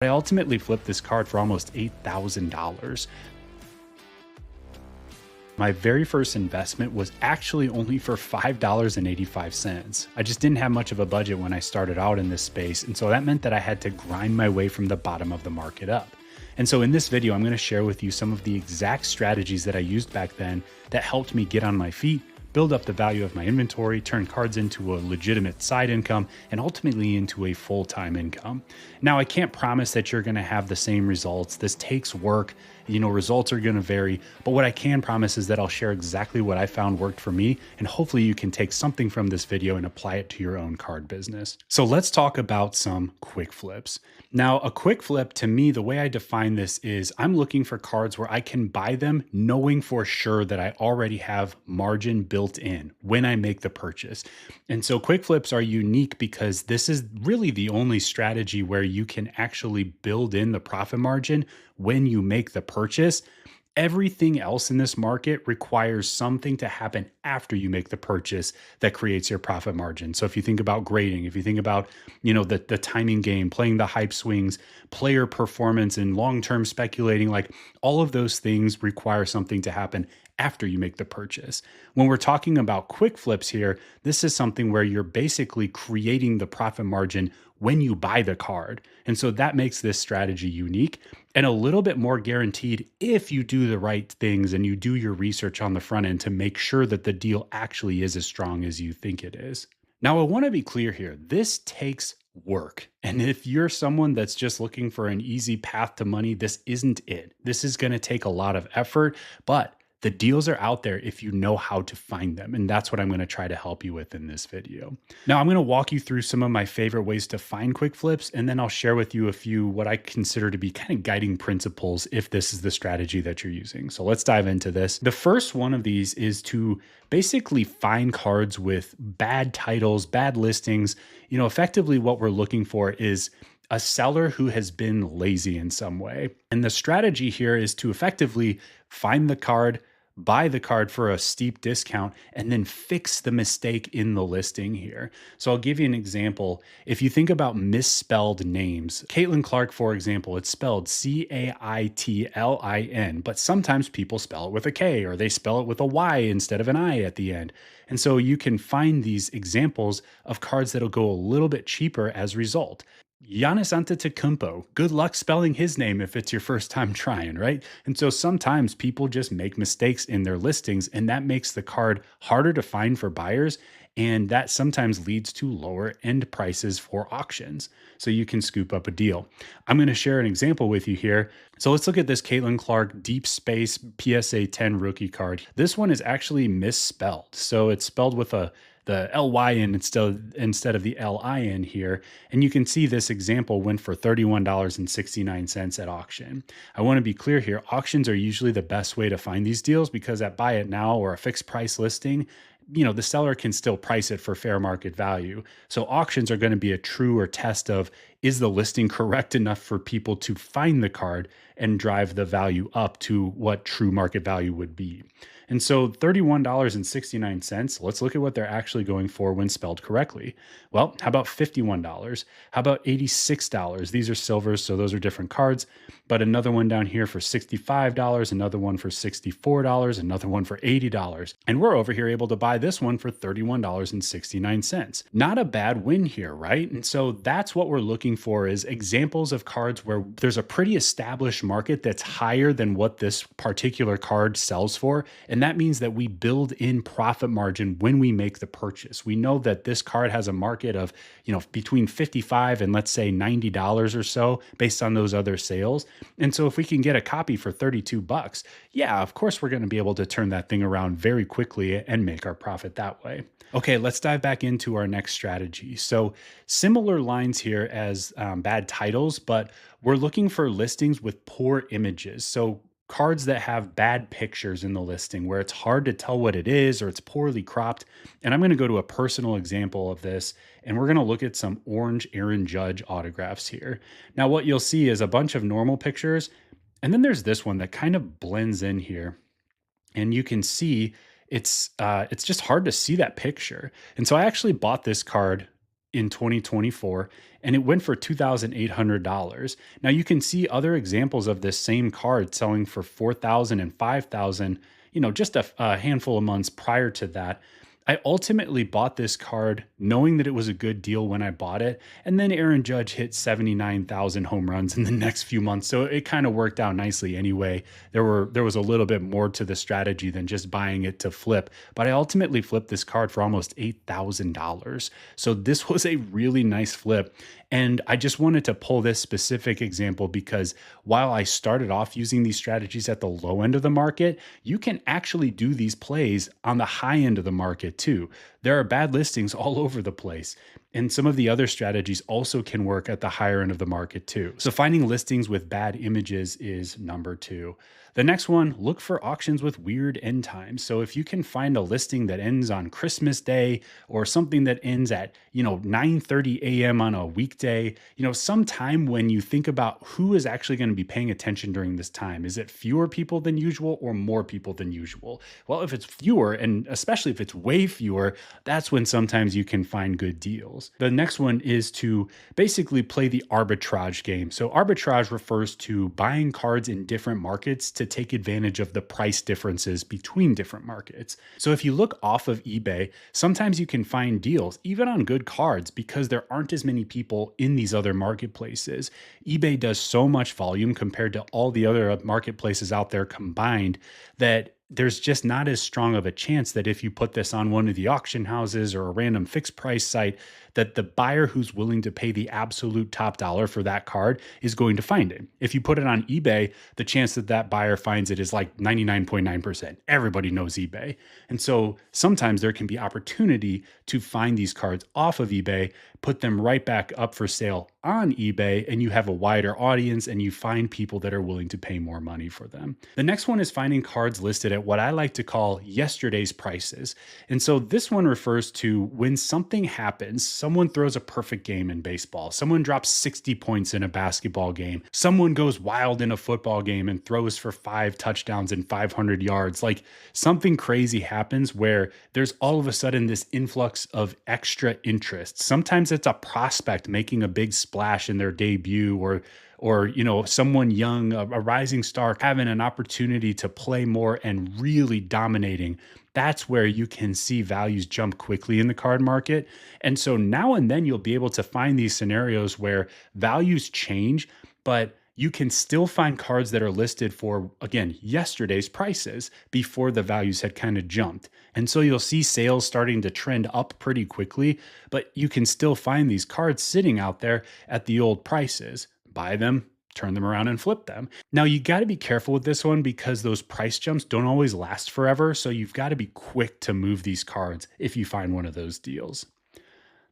I ultimately flipped this card for almost $8,000. My very first investment was actually only for $5.85. I just didn't have much of a budget when I started out in this space, and so that meant that I had to grind my way from the bottom of the market up. And so in this video, I'm going to share with you some of the exact strategies that I used back then that helped me get on my feet, build up the value of my inventory, turn cards into a legitimate side income, and ultimately into a full-time income. Now, I can't promise that you're going to have the same results. This takes work. Results are going to vary, but what I can promise is that I'll share exactly what I found worked for me, and hopefully you can take something from this video and apply it to your own card business. So let's talk about some quick flips. Now, a quick flip, to me, the way I define this is I'm looking for cards where I can buy them knowing for sure that I already have margin built in when I make the purchase. And so quick flips are unique because this is really the only strategy where you can actually build in the profit margin when you make the purchase. Everything else in this market requires something to happen after you make the purchase that creates your profit margin. So if you think about grading, if you think about, the timing game, playing the hype swings, player performance and long-term speculating, like all of those things require something to happen after you make the purchase. When we're talking about quick flips here, this is something where you're basically creating the profit margin when you buy the card. And so that makes this strategy unique and a little bit more guaranteed if you do the right things and you do your research on the front end to make sure that the deal actually is as strong as you think it is. Now, I want to be clear here. This takes work. And if you're someone that's just looking for an easy path to money, this isn't it. This is going to take a lot of effort, but the deals are out there if you know how to find them. And that's what I'm going to try to help you with in this video. Now, I'm going to walk you through some of my favorite ways to find quick flips, and then I'll share with you a few what I consider to be kind of guiding principles if this is the strategy that you're using. So let's dive into this. The first one of these is to basically find cards with bad titles, bad listings. Effectively what we're looking for is a seller who has been lazy in some way. And the strategy here is to effectively find the card, buy the card for a steep discount, and then fix the mistake in the listing here. So I'll give you an example. If you think about misspelled names, Caitlin Clark, for example, it's spelled Caitlin, but sometimes people spell it with a K or they spell it with a Y instead of an I at the end. And so you can find these examples of cards that'll go a little bit cheaper as a result. Giannis Antetokounmpo, good luck spelling his name if it's your first time trying, right? And so sometimes people just make mistakes in their listings, and that makes the card harder to find for buyers, and that sometimes leads to lower end prices for auctions. So you can scoop up a deal. I'm going to share an example with you here. So let's look at this Caitlin Clark Deep Space PSA 10 rookie card. This one is actually misspelled. So it's spelled with the LYN instead of the LIN here. And you can see this example went for $31.69 at auction. I want to be clear here. Auctions are usually the best way to find these deals because at buy it now or a fixed price listing, the seller can still price it for fair market value. So auctions are going to be a truer test of, is the listing correct enough for people to find the card and drive the value up to what true market value would be. And so $31.69, let's look at what they're actually going for when spelled correctly. Well, how about $51? How about $86? These are silvers, so those are different cards. But another one down here for $65, another one for $64, another one for $80. And we're over here able to buy this one for $31.69. Not a bad win here, right? And so that's what we're looking for is examples of cards where there's a pretty established market that's higher than what this particular card sells for. And that means that we build in profit margin when we make the purchase. We know that this card has a market of, between $55 and let's say $90 or so based on those other sales. And so if we can get a copy for $32, yeah, of course we're going to be able to turn that thing around very quickly and make our profit that way. Okay, let's dive back into our next strategy. So similar lines here as bad titles, but we're looking for listings with poor images. So cards that have bad pictures in the listing where it's hard to tell what it is or it's poorly cropped. And I'm going to go to a personal example of this, and we're going to look at some orange Aaron Judge autographs here. Now, what you'll see is a bunch of normal pictures, and then there's this one that kind of blends in here. And you can see it's just hard to see that picture. And so I actually bought this card in 2024, and it went for $2,800. Now you can see other examples of this same card selling for 4,000 and 5,000. Just a handful of months prior to that. I ultimately bought this card knowing that it was a good deal when I bought it. And then Aaron Judge hit 79,000 home runs in the next few months. So it kind of worked out nicely anyway. There was a little bit more to the strategy than just buying it to flip. But I ultimately flipped this card for almost $8,000. So this was a really nice flip. And I just wanted to pull this specific example because while I started off using these strategies at the low end of the market, you can actually do these plays on the high end of the market too. There are bad listings all over the place. And some of the other strategies also can work at the higher end of the market too. So finding listings with bad images is number two. The next one, look for auctions with weird end times. So if you can find a listing that ends on Christmas Day or something that ends at, 9:30 a.m. on a weekday, sometime when you think about who is actually going to be paying attention during this time. Is it fewer people than usual or more people than usual? Well, if it's fewer, and especially if it's way fewer, that's when sometimes you can find good deals. The next one is to basically play the arbitrage game. So arbitrage refers to buying cards in different markets to take advantage of the price differences between different markets. So if you look off of eBay, sometimes you can find deals even on good cards because there aren't as many people in these other marketplaces. eBay does so much volume compared to all the other marketplaces out there combined that there's just not as strong of a chance that if you put this on one of the auction houses or a random fixed price site, that the buyer who's willing to pay the absolute top dollar for that card is going to find it. If you put it on eBay, the chance that that buyer finds it is like 99.9%. Everybody knows eBay. And so sometimes there can be opportunity to find these cards off of eBay, put them right back up for sale on eBay, and you have a wider audience and you find people that are willing to pay more money for them. The next one is finding cards listed at what I like to call yesterday's prices. And so this one refers to when something happens, someone throws a perfect game in baseball, someone drops 60 points in a basketball game, someone goes wild in a football game and throws for 5 touchdowns and 500 yards. Like something crazy happens where there's all of a sudden this influx of extra interest. Sometimes it's a prospect making a big splash in their debut, or someone young, a rising star having an opportunity to play more and really dominating. That's where you can see values jump quickly in the card market. And so now and then you'll be able to find these scenarios where values change, but you can still find cards that are listed for, again, yesterday's prices before the values had kind of jumped. And so you'll see sales starting to trend up pretty quickly, but you can still find these cards sitting out there at the old prices. Buy them, turn them around and flip them. Now you got to be careful with this one because those price jumps don't always last forever. So you've got to be quick to move these cards if you find one of those deals.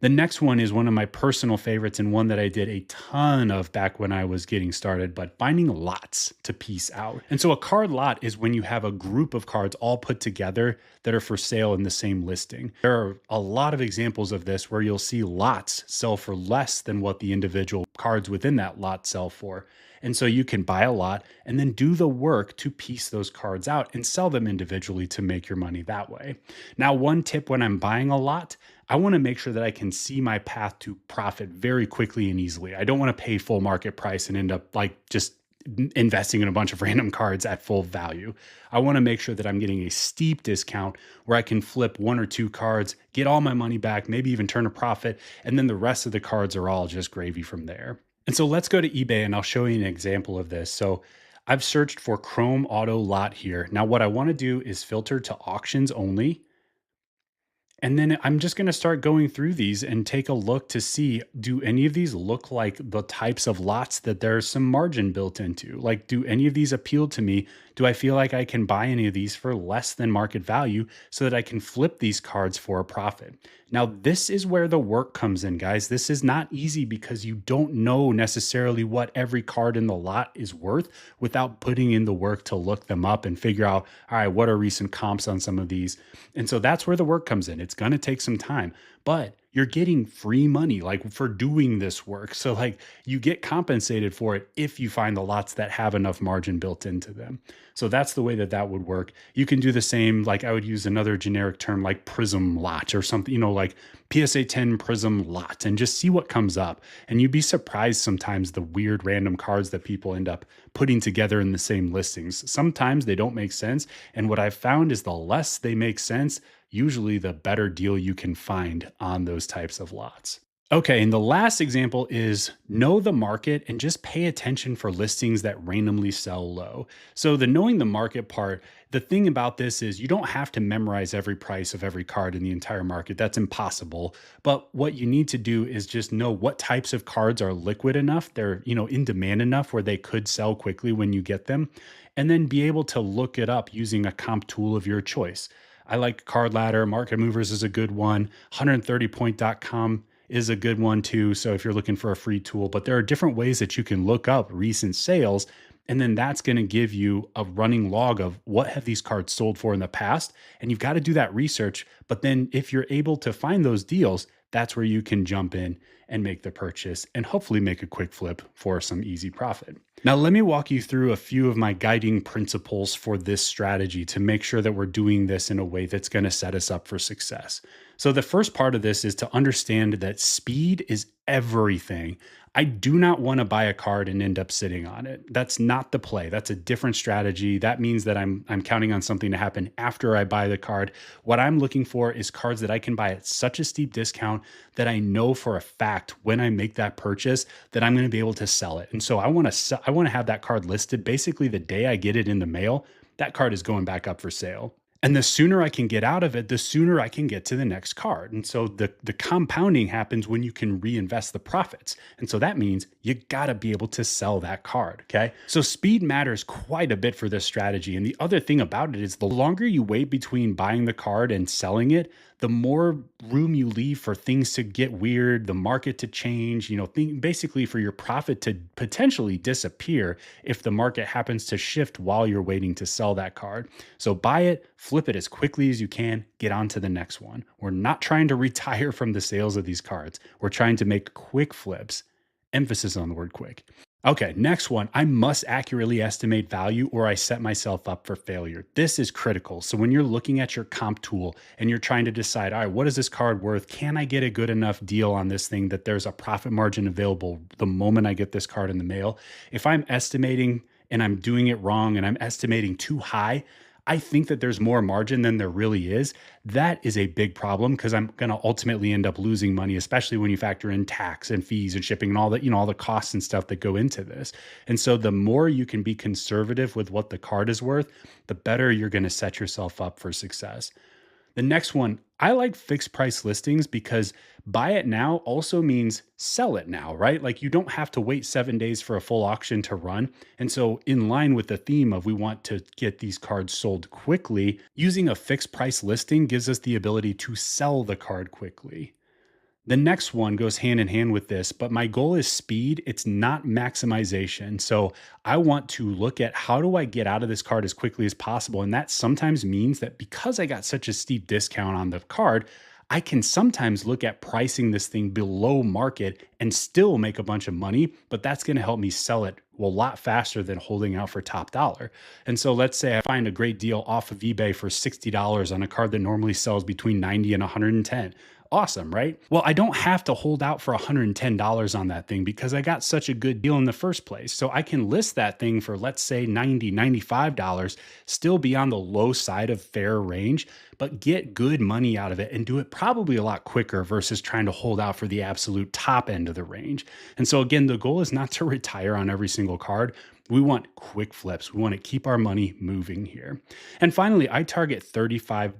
The next one is one of my personal favorites and one that I did a ton of back when I was getting started, but finding lots to piece out. And so a card lot is when you have a group of cards all put together that are for sale in the same listing. There are a lot of examples of this where you'll see lots sell for less than what the individual cards within that lot sell for. And so you can buy a lot and then do the work to piece those cards out and sell them individually to make your money that way. Now, one tip when I'm buying a lot, I want to make sure that I can see my path to profit very quickly and easily. I don't want to pay full market price and end up like just investing in a bunch of random cards at full value. I want to make sure that I'm getting a steep discount where I can flip 1 or 2 cards, get all my money back, maybe even turn a profit, and then the rest of the cards are all just gravy from there. And so let's go to eBay and I'll show you an example of this. So I've searched for Chrome Auto Lot here. Now what I want to do is filter to auctions only. And then I'm just going to start going through these and take a look to see, do any of these look like the types of lots that there's some margin built into? Like, do any of these appeal to me? Do I feel like I can buy any of these for less than market value so that I can flip these cards for a profit? Now, this is where the work comes in, guys. This is not easy because you don't know necessarily what every card in the lot is worth without putting in the work to look them up and figure out, all right, what are recent comps on some of these? And so that's where the work comes in. It's going to take some time, but you're getting free money like for doing this work. So like you get compensated for it if you find the lots that have enough margin built into them. So that's the way that that would work. You can do the same, like I would use another generic term like prism lot or something, like PSA 10 Prism Lot and just see what comes up. And you'd be surprised sometimes the weird random cards that people end up putting together in the same listings. Sometimes they don't make sense. And what I've found is the less they make sense, usually the better deal you can find on those types of lots. Okay, and the last example is know the market and just pay attention for listings that randomly sell low. So, the knowing the market part, the thing about this is you don't have to memorize every price of every card in the entire market. That's impossible. But what you need to do is just know what types of cards are liquid enough, they're, in demand enough where they could sell quickly when you get them, and then be able to look it up using a comp tool of your choice. I like Card Ladder, Market Movers is a good one, 130point.com is a good one too. So if you're looking for a free tool, but there are different ways that you can look up recent sales. And then that's going to give you a running log of what have these cards sold for in the past. And you've got to do that research. But then if you're able to find those deals, that's where you can jump in and make the purchase and hopefully make a quick flip for some easy profit. Now, let me walk you through a few of my guiding principles for this strategy to make sure that we're doing this in a way that's going to set us up for success. So, the first part of this is to understand that speed is everything. I do not want to buy a card and end up sitting on it. That's not the play. That's a different strategy. That means that I'm counting on something to happen after I buy the card. What I'm looking for is cards that I can buy at such a steep discount that I know for a fact when I make that purchase that I'm going to be able to sell it. And so I want to have that card listed basically the day I get it in the mail. That card is going back up for sale. And the sooner I can get out of it, the sooner I can get to the next card. And so the compounding happens when you can reinvest the profits. And so that means you got to be able to sell that card. Okay. So speed matters quite a bit for this strategy. And the other thing about it is the longer you wait between buying the card and selling it, the more room you leave for things to get weird, the market to change, basically for your profit to potentially disappear if the market happens to shift while you're waiting to sell that card. So buy it, flip it as quickly as you can, get on to the next one. We're not trying to retire from the sales of these cards. We're trying to make quick flips. Emphasis on the word quick. Okay, next one. I must accurately estimate value or I set myself up for failure. This is critical. So when you're looking at your comp tool and you're trying to decide, all right, what is this card worth? Can I get a good enough deal on this thing that there's a profit margin available the moment I get this card in the mail? If I'm estimating and I'm doing it wrong and I'm estimating too high, I think that there's more margin than there really is. That is a big problem because I'm going to ultimately end up losing money, especially when you factor in tax and fees and shipping and all that, all the costs and stuff that go into this. And so the more you can be conservative with what the card is worth, the better you're going to set yourself up for success. The next one, I like fixed price listings because buy it now also means sell it now, right? Like you don't have to wait 7 days for a full auction to run. And so in line with the theme of we want to get these cards sold quickly, using a fixed price listing gives us the ability to sell the card quickly. The next one goes hand in hand with this, but my goal is speed. It's not maximization. So I want to look at how do I get out of this card as quickly as possible. And that sometimes means that because I got such a steep discount on the card, I can sometimes look at pricing this thing below market and still make a bunch of money, but that's going to help me sell it a lot faster than holding out for top dollar. And so let's say I find a great deal off of eBay for $60 on a card that normally sells between 90 and 110. Awesome, right? Well, I don't have to hold out for $110 on that thing because I got such a good deal in the first place. So I can list that thing for, let's say, $90, $95, still be on the low side of fair range, but get good money out of it and do it probably a lot quicker versus trying to hold out for the absolute top end of the range. And so again, the goal is not to retire on every single card. We want quick flips. We want to keep our money moving here. And finally, I target 35%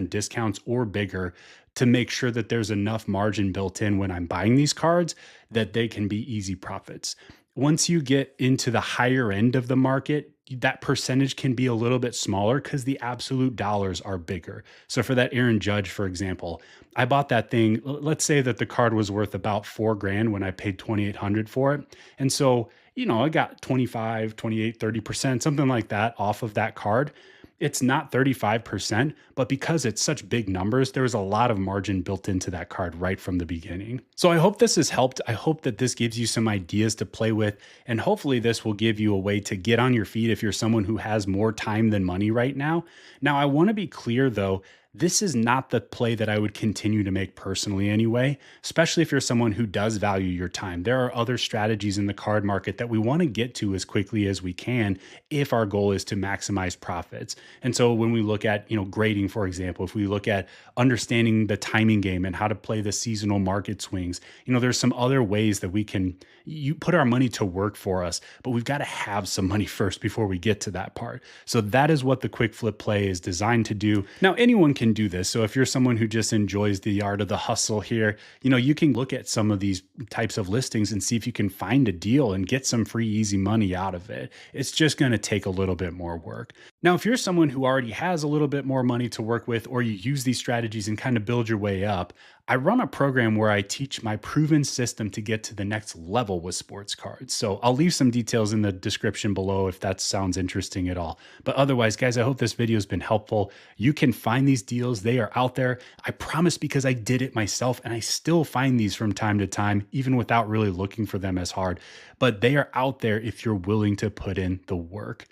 discounts or bigger to make sure that there's enough margin built in when I'm buying these cards that they can be easy profits. Once you get into the higher end of the market, that percentage can be a little bit smaller because the absolute dollars are bigger. So for that Aaron Judge, for example, I bought that thing. Let's say that the card was worth about $4,000 when I paid $2,800 for it. And so, I got 25, 28, 30%, something like that off of that card. It's not 35%, but because it's such big numbers, there was a lot of margin built into that card right from the beginning. So I hope this has helped. I hope that this gives you some ideas to play with, and hopefully this will give you a way to get on your feet if you're someone who has more time than money right now. Now, I want to be clear though, This is not the play that I would continue to make personally anyway, especially if you're someone who does value your time. There are other strategies in the card market that we want to get to as quickly as we can if our goal is to maximize profits. And so when we look at, grading, for example, if we look at understanding the timing game and how to play the seasonal market swings, there's some other ways that we can you put our money to work for us, but we've got to have some money first before we get to that part. So that is what the quick flip play is designed to do. Now, anyone can do this. So if you're someone who just enjoys the art of the hustle here, you can look at some of these types of listings and see if you can find a deal and get some free, easy money out of it. It's just going to take a little bit more work. Now, if you're someone who already has a little bit more money to work with, or you use these strategies and kind of build your way up, I run a program where I teach my proven system to get to the next level with sports cards. So I'll leave some details in the description below if that sounds interesting at all. But otherwise, guys, I hope this video has been helpful. You can find these deals, they are out there. I promise, because I did it myself and I still find these from time to time, even without really looking for them as hard. But they are out there if you're willing to put in the work.